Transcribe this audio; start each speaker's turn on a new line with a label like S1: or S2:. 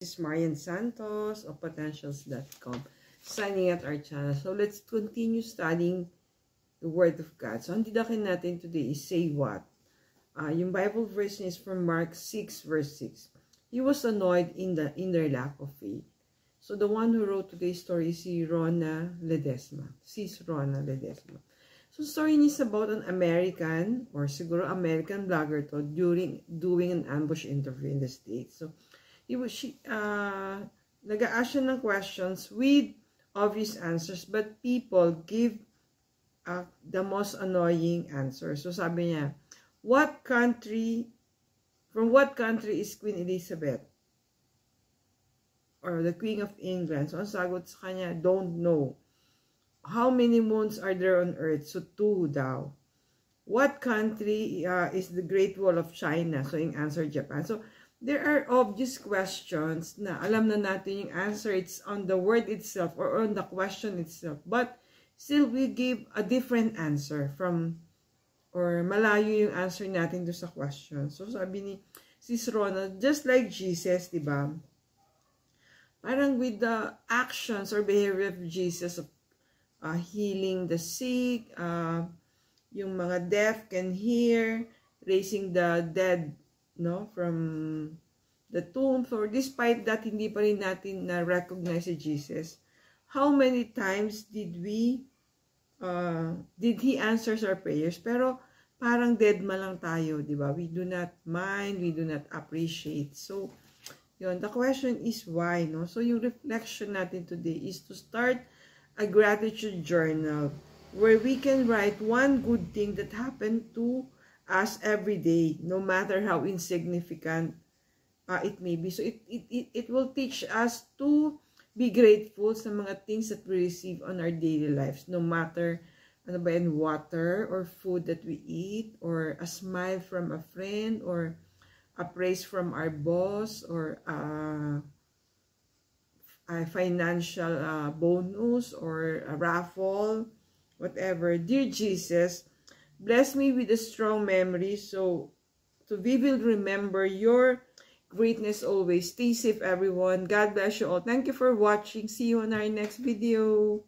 S1: This is Marian Santos of Potentials.com, signing at our channel. So let's continue studying the Word of God. So ang didakin natin today is say what? Yung Bible verse is from Mark 6 verse 6. He was annoyed in their lack of faith. So the one who wrote today's story is si Rona Ledesma. Sis Rona Ledesma. So story is about an American or siguro American blogger to during doing an ambush interview in the States. So nag-a-ask siya ng questions with obvious answers, but people give the most annoying answers. So sabi niya, from what country is Queen Elizabeth? Or the Queen of England? So ang sagot sa kanya, don't know. How many moons are there on Earth? So 2 daw. What country is the Great Wall of China? So yung answer, Japan. So there are obvious questions na alam na natin yung answer. It's on the word itself or on the question itself. But still, we give a different answer or malayo yung answer natin doon sa question. So sabi ni Sis Ronald, just like Jesus, diba? Parang with the actions or behavior of Jesus of healing the sick, yung mga deaf can hear, raising the dead, no, from the tomb. So despite that, hindi pa rin natin na-recognize si Jesus. How many times did he answers our prayers? Pero parang dead ma lang tayo, di ba? We do not mind, we do not appreciate. So, yun, the question is why, no? So yung reflection natin today is to start a gratitude journal where we can write one good thing that happened to us every day, no matter how insignificant it may be. So it will teach us to be grateful sa mga things that we receive on our daily lives, no matter ano ba yan, water or food that we eat, or a smile from a friend, or a praise from our boss, or a financial bonus, or a raffle, whatever. Dear Jesus, bless me with a strong memory so we will remember your greatness always. Stay safe, everyone. God bless you all. Thank you for watching. See you on our next video.